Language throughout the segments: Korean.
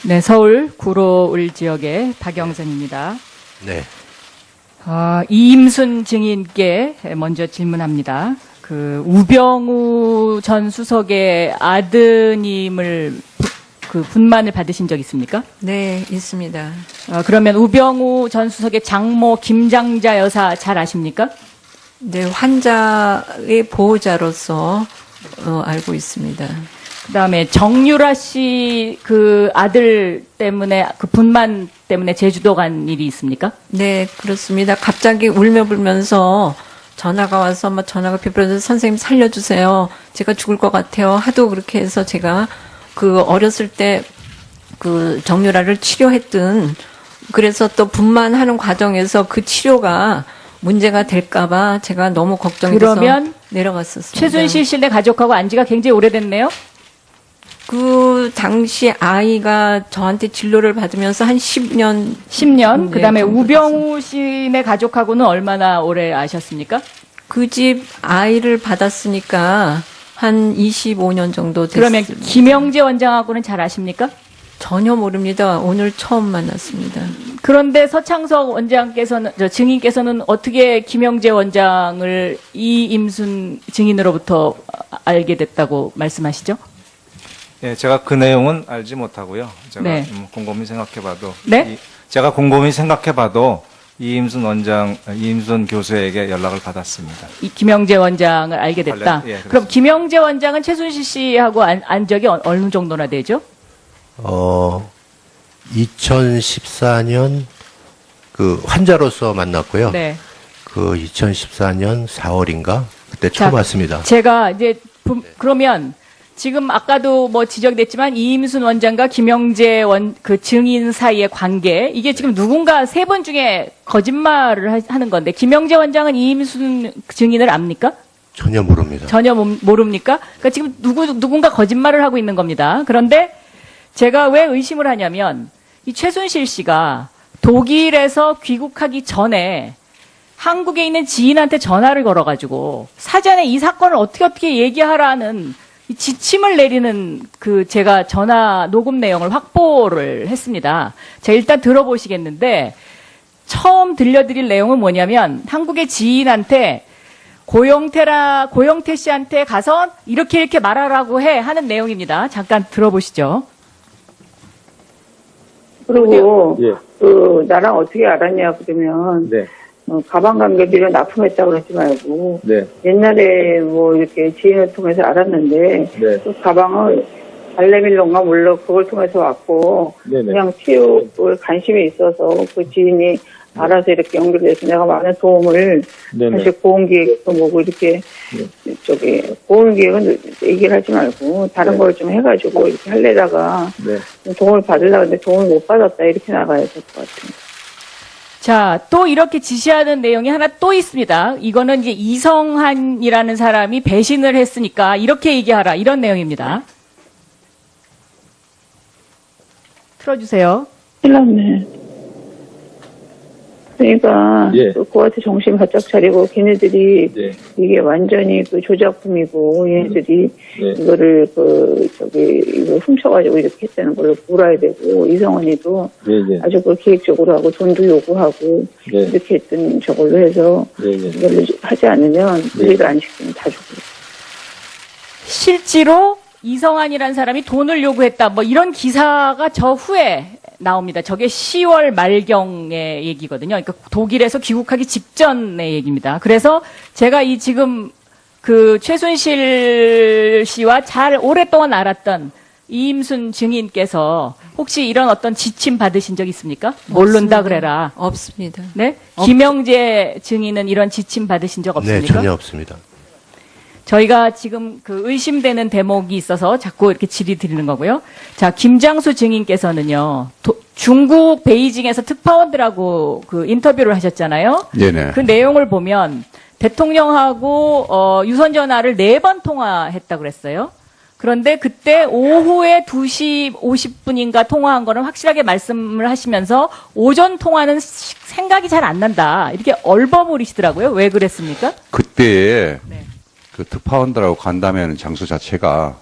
네, 서울 구로을 지역의 박영선입니다. 네. 이임순 증인께 먼저 질문합니다. 그 우병우 전 수석의 아드님을 그 분만을 받으신 적 있습니까? 네, 있습니다. 그러면 우병우 전 수석의 장모 김장자 여사 잘 아십니까? 네, 환자의 보호자로서 알고 있습니다. 그다음에 정유라 씨 그 아들 때문에 그 분만 때문에 제주도 간 일이 있습니까? 네, 그렇습니다. 갑자기 울며 불면서 전화가 와서 막 전화가 비버려서 선생님 살려주세요. 제가 죽을 것 같아요. 하도 그렇게 해서 제가 그 어렸을 때 그 정유라를 치료했던 그래서 또 분만하는 과정에서 그 치료가 문제가 될까봐 제가 너무 걱정돼서 그러면 내려갔었습니다. 최순실 씨네 가족하고 안 지가 굉장히 오래됐네요. 그 당시 아이가 저한테 진료를 받으면서 한 10년. 10년. 그다음에 정도 우병우 씨네 가족하고는 얼마나 오래 아셨습니까? 그 집 아이를 받았으니까 한 25년 정도 됐습니다. 그러면 김영재 원장하고는 잘 아십니까? 전혀 모릅니다. 오늘 처음 만났습니다. 그런데 서창석 원장께서는 증인께서는 어떻게 김영재 원장을 이임순 증인으로부터 알게 됐다고 말씀하시죠? 예, 제가 그 내용은 알지 못하고요. 제가 네. 곰곰이 생각해봐도 네? 제가 곰곰이 생각해봐도 이임순 교수에게 연락을 받았습니다. 이 김영재 원장을 알게 됐다. 예, 그렇습니다. 그럼 김영재 원장은 최순실 씨하고 안 적이 어느 정도나 되죠? 2014년 그 환자로서 만났고요. 네. 그 2014년 4월인가 그때 처음 자, 왔습니다. 제가 이제 그러면 지금 아까도 뭐 지적됐지만 이임순 원장과 김영재 그 증인 사이의 관계 이게 지금 누군가 세 분 중에 거짓말을 하는 건데 김영재 원장은 이임순 증인을 압니까? 전혀 모릅니다. 전혀 모릅니까? 그러니까 지금 누군가 거짓말을 하고 있는 겁니다. 그런데 제가 왜 의심을 하냐면 이 최순실 씨가 독일에서 귀국하기 전에 한국에 있는 지인한테 전화를 걸어가지고 사전에 이 사건을 어떻게 얘기하라는 이 지침을 내리는 그 제가 전화 녹음 내용을 확보를 했습니다. 제가 일단 들어보시겠는데 처음 들려드릴 내용은 뭐냐면 한국의 지인한테 고영태 씨한테 가서 이렇게 말하라고 해 하는 내용입니다. 잠깐 들어보시죠. 그리고 예. 나랑 어떻게 알았냐 그러면 네. 가방 관계비를 납품했다고 그러지 말고 네. 옛날에 뭐 이렇게 지인을 통해서 알았는데 네. 그 가방을 발레밀론가 몰라 그걸 통해서 왔고 네네. 그냥 체육을 관심이 있어서 그 지인이 알아서 이렇게 연결돼서 내가 많은 도움을 네네. 사실 보험기획도 뭐고 이렇게 저기 보험기획은 얘기를 하지 말고 다른 네. 걸 좀 해가지고 이렇게 하려다가 네. 도움을 받으려고 했는데 도움을 못 받았다 이렇게 나가야 될 것 같아요. 자, 또 이렇게 지시하는 내용이 하나 또 있습니다. 이거는 이제 이성한이라는 사람이 배신을 했으니까 이렇게 얘기하라 이런 내용입니다. 틀어주세요. 큰일 났네. 그러니까 예. 그한테 정신 바짝 차리고 걔네들이 네. 이게 완전히 그 조작품이고 얘네들이 네. 이거를 이거 훔쳐가지고 이렇게 했다는 걸 몰아야 되고 이성원이도 네. 아주 그 계획적으로 하고 돈도 요구하고 네. 이렇게 했던 저걸로 해서 네. 이걸 하지 않으면 우리를 안 시키면 다 죽고. 실제로 이성한이라는 사람이 돈을 요구했다. 뭐 이런 기사가 저 후에 나옵니다. 저게 10월 말경의 얘기거든요. 그러니까 독일에서 귀국하기 직전의 얘기입니다. 그래서 제가 이 지금 그 최순실 씨와 잘 오랫동안 알았던 이임순 증인께서 혹시 이런 어떤 지침 받으신 적 있습니까? 모른다 그래라. 없습니다. 네? 김영재 증인은 이런 지침 받으신 적 네, 없습니까? 전혀 없습니다. 저희가 지금 그 의심되는 대목이 있어서 자꾸 이렇게 질의 드리는 거고요. 자, 김장수 증인께서는요, 중국 베이징에서 특파원들하고 그 인터뷰를 하셨잖아요. 네네. 그 내용을 보면 대통령하고 유선 전화를 4번 통화했다고 그랬어요. 그런데 그때 오후에 2시 50분인가 통화한 거는 확실하게 말씀을 하시면서 오전 통화는 생각이 잘 안 난다. 이렇게 얼버무리시더라고요. 왜 그랬습니까? 그때에 네. 그 특파원들하고 간담회하는 장소 자체가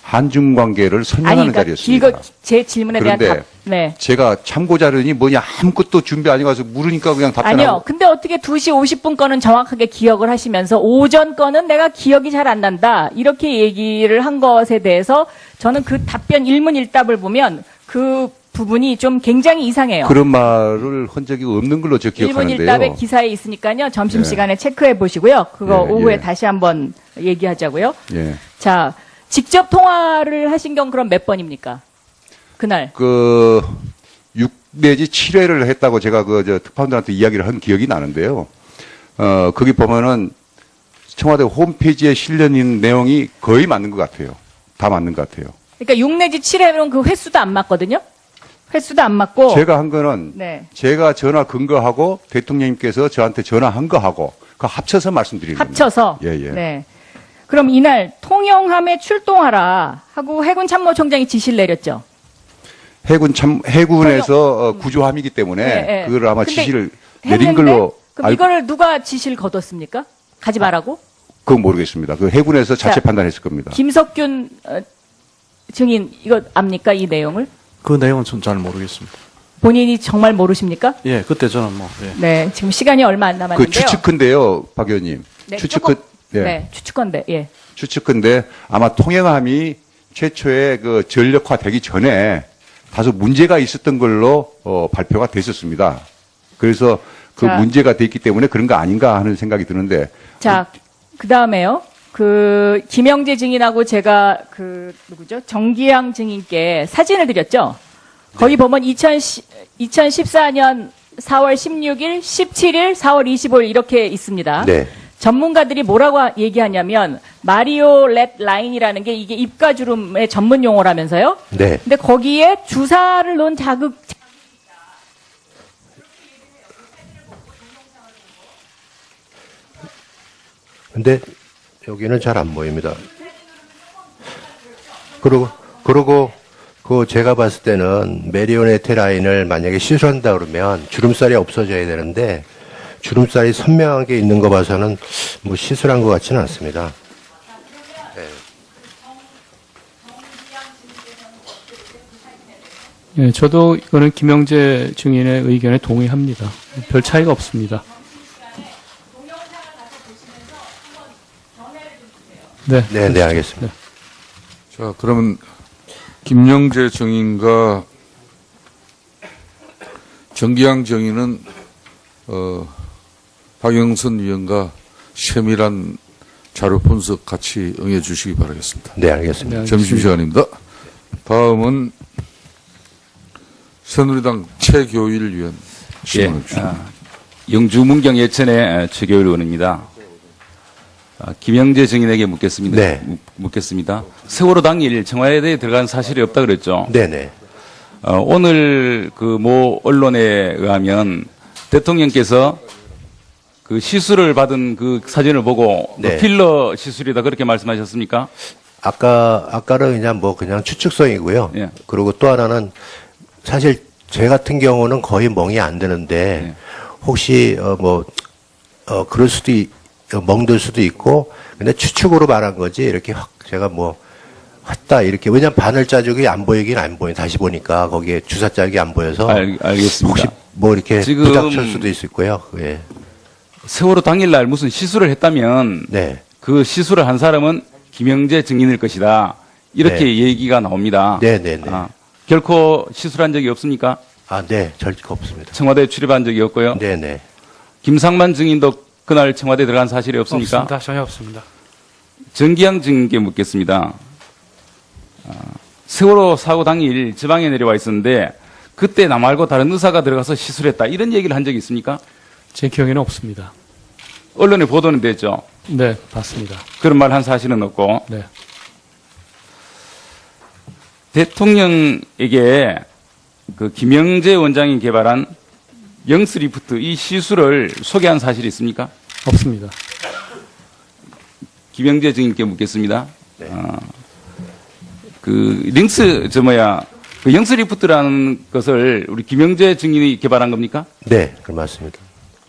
한중 관계를 아니, 설명하는 그러니까 자리였습니다. 제 질문에 대한 그런데 답. 네. 제가 참고 자료니 뭐냐 아무것도 준비 안 해가서 물으니까 그냥 답변하고. 아니요. 근데 어떻게 2시 50분 거는 정확하게 기억을 하시면서 오전 거는 내가 기억이 잘 안 난다. 이렇게 얘기를 한 것에 대해서 저는 그 답변 일문일답을 보면 그 부분이 좀 굉장히 이상해요. 그런 말을 한 적이 없는 걸로 저 기억하는데요. 일문일답의 기사에 있으니까요. 점심시간에 체크해 보시고요. 그거 예, 오후에 예. 다시 한번 얘기하자고요. 예. 자, 직접 통화를 하신 경 그럼 몇 번입니까? 그날. 6 내지 7회를 했다고 제가 특파원들한테 이야기를 한 기억이 나는데요. 거기 보면은 청와대 홈페이지에 실려있는 내용이 거의 맞는 것 같아요. 다 맞는 것 같아요. 그러니까 6 내지 7회면 그 횟수도 안 맞거든요. 횟수도 안 맞고. 제가 한 거는 네. 제가 전화 근거하고 대통령님께서 저한테 전화한 거하고 그 합쳐서 말씀드리는 겁니다. 합쳐서. 예, 예. 네. 그럼 이날 통영함에 출동하라 하고 해군 참모총장이 지시를 내렸죠. 해군에서 구조함이기 때문에 네, 네. 그걸 아마 근데 지시를 내린 했는데 걸로 그럼 이거를 누가 지시를 거뒀습니까? 가지 말라고? 그건 모르겠습니다. 그 해군에서 자체 자, 판단했을 겁니다. 김석균 증인 이거 압니까 이 내용을? 그 내용은 전 잘 모르겠습니다. 본인이 정말 모르십니까? 예, 그때 저는 뭐, 예. 네, 지금 시간이 얼마 안 남았는데요. 그 추측컨대요, 박 의원님. 네, 추측컨, 조금, 예. 네, 추측컨대, 예. 추측컨대 아마 통영함이 최초에 그 전력화되기 전에 다소 문제가 있었던 걸로 발표가 됐었습니다. 그래서 그 자. 문제가 됐기 때문에 그런 거 아닌가 하는 생각이 드는데. 자, 그 다음에요. 그 김영재 증인하고 제가 그 누구죠? 정기양 증인께 사진을 드렸죠. 거기 보면 2014년 4월 16일, 17일, 4월 25일 이렇게 있습니다. 네. 전문가들이 뭐라고 얘기하냐면 마리오 렛 라인이라는 게 이게 입가주름의 전문 용어라면서요. 네. 근데 거기에 주사를 놓은 자극 근데 여기는 잘 안 보입니다. 그리고 그 제가 봤을 때는 메리오네트 라인을 만약에 시술한다 그러면 주름살이 없어져야 되는데 주름살이 선명하게 있는 거 봐서는 뭐 시술한 것 같지는 않습니다. 예, 저도 이거는 김영재 증인의 의견에 동의합니다. 별 차이가 없습니다. 네, 네, 알겠습니다. 자, 그러면 김영재 증인과 정기양 증인은 박영선 위원과 세밀한 자료 분석 같이 응해 주시기 바라겠습니다. 네, 알겠습니다. 점심시간입니다. 다음은 새누리당 최교일 위원 질문해 주십니다. 영주 문경 예천의 최교일 의원입니다. 김영재 증인에게 묻겠습니다. 네. 묻겠습니다. 세월호 당일 청와대에 들어간 사실이 없다 그랬죠. 네네. 오늘 그 모 언론에 의하면 대통령께서 그 시술을 받은 그 사진을 보고 네. 그 필러 시술이다 그렇게 말씀하셨습니까? 아까는 그냥 추측성이고요. 예. 그리고 또 하나는 사실 제 같은 경우는 거의 멍이 안 드는데 혹시 그럴 수도 멍들 수도 있고 근데 추측으로 말한 거지 이렇게 확 제가 했다 이렇게 왜냐면 바늘 자국이 안 보이긴 안 보여 다시 보니까 거기에 주사 자국이 안 보여서 알겠습니다. 혹시 이렇게 지금 부닥칠 수도 있을 거예요. 예. 세월호 당일날 무슨 시술을 했다면 네. 그 시술을 한 사람은 김영재 증인일 것이다. 이렇게 네. 얘기가 나옵니다. 네네네. 결코 시술한 적이 없습니까? 네, 절대 없습니다. 청와대에 출입한 적이 없고요. 네네. 김상만 증인도 그날 청와대에 들어간 사실이 없습니까? 없습니다. 전혀 없습니다. 정기양 증인께 묻겠습니다. 세월호 사고 당일 지방에 내려와 있었는데 그때 나 말고 다른 의사가 들어가서 시술했다. 이런 얘기를 한 적이 있습니까? 제 기억에는 없습니다. 언론에 보도는 됐죠. 네, 봤습니다. 그런 말 한 사실은 없고. 네. 대통령에게 그 김영재 원장이 개발한 영스리프트 이 시술을 소개한 사실이 있습니까? 없습니다. 김영재 증인께 묻겠습니다. 네. 그 영스리프트라는 것을 우리 김영재 증인이 개발한 겁니까? 네, 그 맞습니다.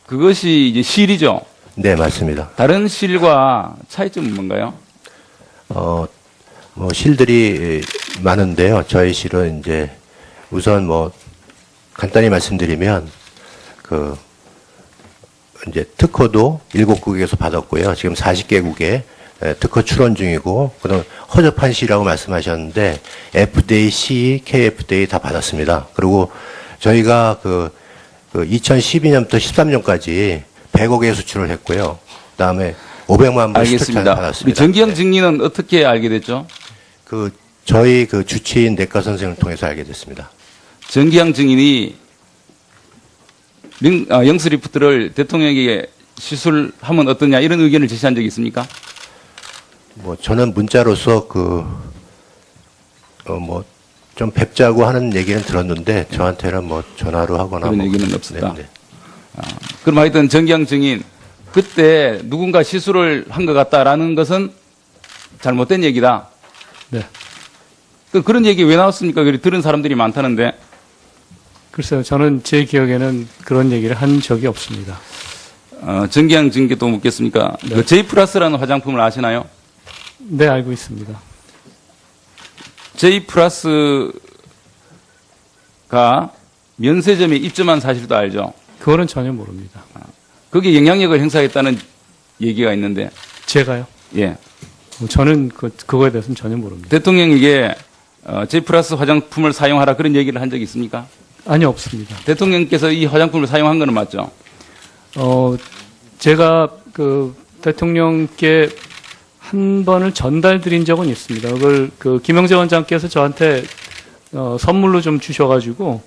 그것이 이제 실이죠. 네, 맞습니다. 다른 실과 차이점은 뭔가요? 실들이 많은데요. 저희 실은 이제 우선 뭐 간단히 말씀드리면 그 이제 특허도 7국에서 받았고요. 지금 40개국에 특허 출원 중이고, 그다음 허접한 시라고 말씀하셨는데 FDA, CE, KFDA 다 받았습니다. 그리고 저희가 그 2012년부터 13년까지 100억의 수출을 했고요. 그다음에 500만 번 수출을 알겠습니다. 우리 받았습니다. 정기영 증인은 어떻게 알게 됐죠? 그 저희 그 주치인 내과 선생을 통해서 알게 됐습니다. 정기영 증인이 영스 리프트를 대통령에게 시술하면 어떠냐 이런 의견을 제시한 적이 있습니까? 뭐 저는 문자로서 뭐 좀 뵙자고 하는 얘기는 들었는데 저한테는 뭐 전화로 하거나 그런 뭐 얘기는 없었다. 네, 네. 그럼 하여튼 정기영 증인 그때 누군가 시술을 한 것 같다라는 것은 잘못된 얘기다. 네. 그런 얘기 왜 나왔습니까? 그리 들은 사람들이 많다는데. 글쎄요, 저는 제 기억에는 그런 얘기를 한 적이 없습니다. 정기영 증인께 또 묻겠습니까? 네. 그 J 플러스라는 화장품을 아시나요? 네, 알고 있습니다. J 플러스가 면세점에 입점한 사실도 알죠? 그거는 전혀 모릅니다. 거기에 영향력을 행사했다는 얘기가 있는데. 제가요? 예. 저는 그거에 대해서는 전혀 모릅니다. 대통령에게 J 플러스 화장품을 사용하라 그런 얘기를 한 적이 있습니까? 아니, 없습니다. 대통령께서 이 화장품을 사용한 거는 맞죠? 제가 대통령께 한 번을 전달드린 적은 있습니다. 그걸 김영재 원장께서 저한테 선물로 좀 주셔가지고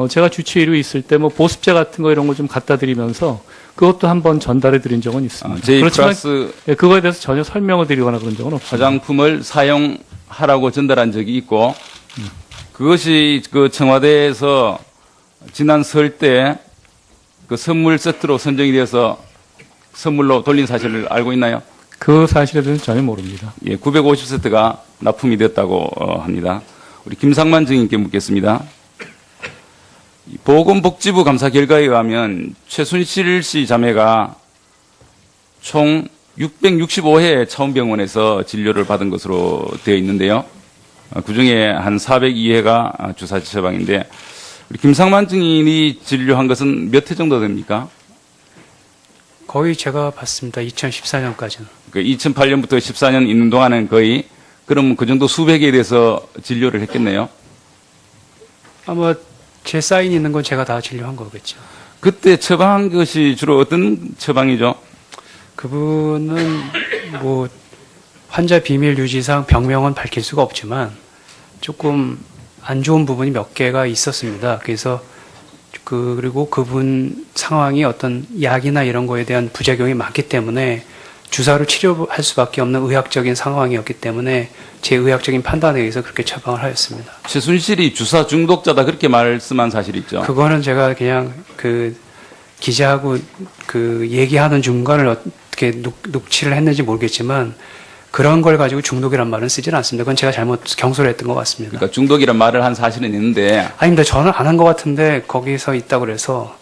제가 주치의로 있을 때 뭐 보습제 같은 거 이런 거 좀 갖다 드리면서 그것도 한 번 전달해 드린 적은 있습니다. J 그렇지만 플러스 그거에 대해서 전혀 설명을 드리거나 그런 적은 없습니다. 화장품을 사용하라고 전달한 적이 있고 그것이 그 청와대에서 지난 설 때 그 선물 세트로 선정이 되어서 선물로 돌린 사실을 알고 있나요? 그 사실에 대해서는 전혀 모릅니다. 예, 950세트가 납품이 됐다고 합니다. 우리 김상만 증인께 묻겠습니다. 보건복지부 감사 결과에 의하면 최순실 씨 자매가 총 665회 차원병원에서 진료를 받은 것으로 되어 있는데요. 그중에 한 402회가 주사 처방인데 우리 김상만 증인이 진료한 것은 몇 회 정도 됩니까? 거의 제가 봤습니다. 2014년까지는. 그 2008년부터 14년 있는 동안은 거의 그럼 그 정도 수백에 대해서 진료를 했겠네요. 아마 제 사인이 있는 건 제가 다 진료한 거겠죠. 그때 처방한 것이 주로 어떤 처방이죠? 그분은 뭐 환자 비밀 유지상 병명은 밝힐 수가 없지만 조금 안 좋은 부분이 몇 개가 있었습니다. 그래서 그리고 그분 상황이 어떤 약이나 이런 거에 대한 부작용이 많기 때문에 주사로 치료할 수밖에 없는 의학적인 상황이었기 때문에 제 의학적인 판단에 의해서 그렇게 처방을 하였습니다. 최순실이 주사 중독자다 그렇게 말씀한 사실이 있죠? 그거는 제가 그냥 기자하고 얘기하는 중간을 어떻게 녹취를 했는지 모르겠지만 그런 걸 가지고 중독이란 말은 쓰질 않습니다. 그건 제가 잘못 경솔했던 것 같습니다. 그러니까 중독이란 말을 한 사실은 있는데. 아닙니다. 저는 안 한 것 같은데 거기서 있다고 그래서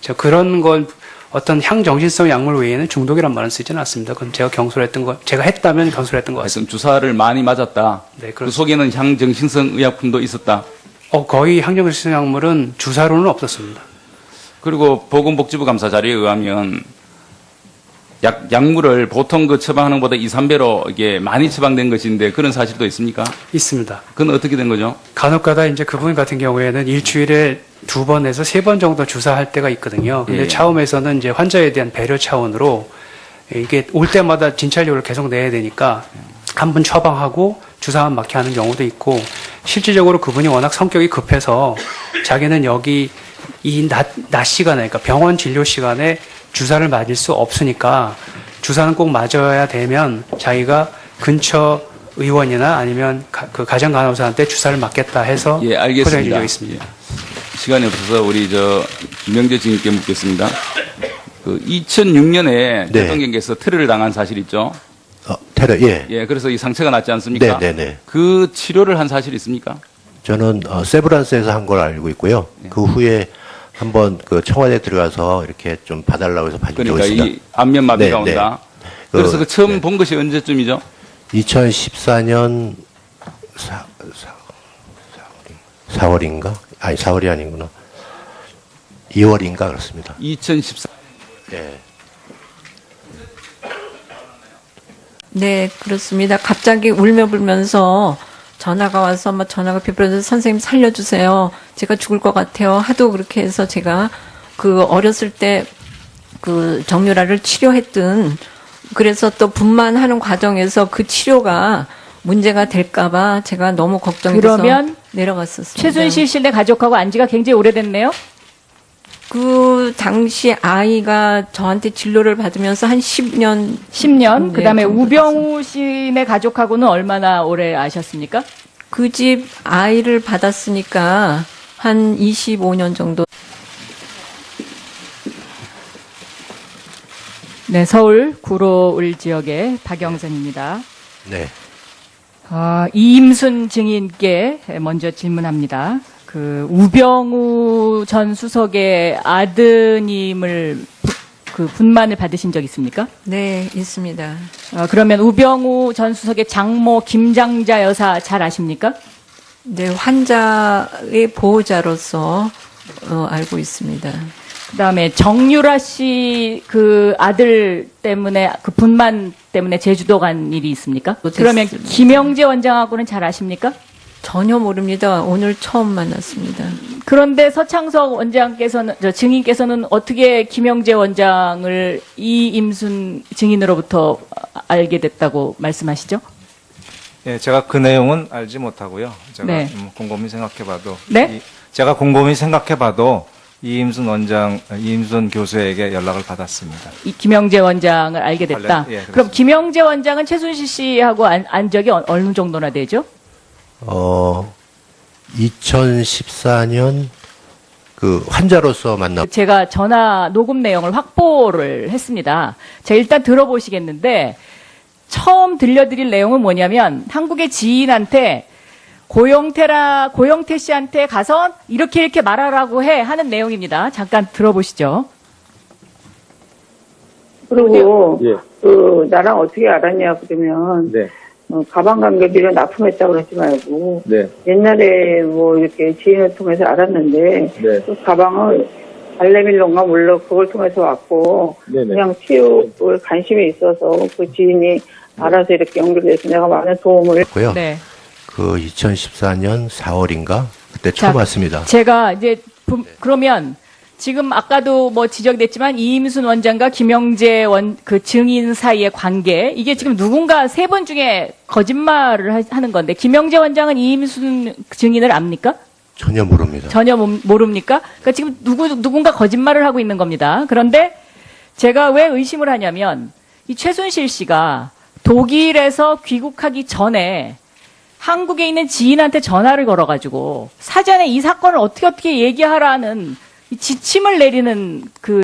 제가 그런 건 어떤 향정신성 약물 외에는 중독이란 말은 쓰지는 않습니다. 그건 제가 경솔했던 거, 제가 했다면 경솔했던 것 같습니다. 주사를 많이 맞았다. 네, 그 속에는 향정신성 의약품도 있었다. 거의 향정신성 약물은 주사로는 없었습니다. 그리고 보건복지부 감사 자료에 의하면 약물을 보통 그 처방하는 것보다 2, 3배로 이게 많이 처방된 것인데 그런 사실도 있습니까? 있습니다. 그건 어떻게 된 거죠? 간혹가다 이제 그분 같은 경우에는 일주일에 2번에서 3번 정도 주사할 때가 있거든요. 근데 예. 처음에서는 이제 환자에 대한 배려 차원으로 이게 올 때마다 진찰료를 계속 내야 되니까 한 번 처방하고 주사만 맞게 하는 경우도 있고 실질적으로 그분이 워낙 성격이 급해서 자기는 여기 이 낮 시간에 그러니까 병원 진료 시간에 주사를 맞을 수 없으니까 주사는 꼭 맞아야 되면 자기가 근처 의원이나 아니면 그 가정간호사한테 주사를 맞겠다 해서 예, 알겠습니다. 포장해 준 적이 있습니다. 예. 시간이 없어서 우리 김영재 증인께 묻겠습니다. 그 2006년에 네. 대통령께서 테러를 당한 사실 있죠? 테러, 예. 예, 그래서 이 상처가 났지 않습니까? 네, 네, 네. 그 치료를 한 사실이 있습니까? 저는 세브란스에서 한 걸 알고 있고요. 그 후에 한번 그 청와대 들어가서 이렇게 좀 봐달라고 해서 봐준 적이 그러니까 있습니다. 이 안면마비가 네, 네. 온다. 그래서 그 처음 네. 본 것이 언제쯤이죠? 2014년 4월인가? 아니, 4월이 아니구나. 2월인가 그렇습니다. 2014. 예. 네, 그렇습니다. 갑자기 울며 불면서 전화가 와서 막 전화가 비버려서 선생님 살려주세요. 제가 죽을 것 같아요. 하도 그렇게 해서 제가 그 어렸을 때 그 정유라를 치료했던 그래서 또 분만하는 과정에서 그 치료가 문제가 될까봐 제가 너무 걱정이 돼서 그러면 내려갔었습니다. 최순실 씨네 가족하고 안 지가 굉장히 오래됐네요. 그 당시 아이가 저한테 진료를 받으면서 한 10년 10년. 그다음에 정도 우병우 씨네 가족하고는 얼마나 오래 아셨습니까? 그 집 아이를 받았으니까 한 25년 정도. 네, 서울 구로을 지역의 박영선입니다. 네. 이임순 증인께 먼저 질문합니다. 그 우병우 전 수석의 아드님을 그 분만을 받으신 적 있습니까? 네, 있습니다. 그러면 우병우 전 수석의 장모 김장자 여사 잘 아십니까? 네, 환자의 보호자로서 알고 있습니다. 그다음에 정유라 씨 그 아들 때문에 그 분만 때문에 제주도 간 일이 있습니까? 그러면 김영재 원장하고는 잘 아십니까? 전혀 모릅니다. 오늘 처음 만났습니다. 그런데 서창석 원장께서는 증인께서는 어떻게 김영재 원장을 이임순 증인으로부터 알게 됐다고 말씀하시죠? 예, 제가 그 내용은 알지 못하고요. 제가 네. 곰곰이 생각해봐도 네? 제가 곰곰이 생각해봐도 이임순 교수에게 연락을 받았습니다. 이 김영재 원장을 알게 됐다. 예, 그렇습니다. 그럼 김영재 원장은 최순실 씨하고 안 적이 어느 정도나 되죠? 2014년 그 환자로서 만나. 제가 전화 녹음 내용을 확보를 했습니다. 제가 일단 들어보시겠는데 처음 들려드릴 내용은 뭐냐면 한국의 지인한테 고영태 씨한테 가서 이렇게 말하라고 해 하는 내용입니다. 잠깐 들어보시죠. 그리고 나랑 어떻게 알았냐 그러면 가방 관계비를 납품했다고 그러지 말고 옛날에 뭐 이렇게 지인을 통해서 알았는데 그 가방을 발레밀론가 몰라 그걸 통해서 왔고 그냥 치료에 관심이 있어서 그 지인이 알아서 이렇게 연결돼서 내가 많은 도움을 고요. 네. 그 2014년 4월인가 그때 처음 왔습니다. 제가 이제 그러면 지금 아까도 뭐 지적됐지만 이임순 원장과 김영재 그 증인 사이의 관계 이게 지금 누군가 세 분 중에 거짓말을 하는 건데 김영재 원장은 이임순 증인을 압니까? 전혀 모릅니다. 전혀 모릅니까? 그러니까 지금 누군가 거짓말을 하고 있는 겁니다. 그런데 제가 왜 의심을 하냐면 이 최순실 씨가 독일에서 귀국하기 전에 한국에 있는 지인한테 전화를 걸어가지고 사전에 이 사건을 어떻게 얘기하라는 이 지침을 내리는 그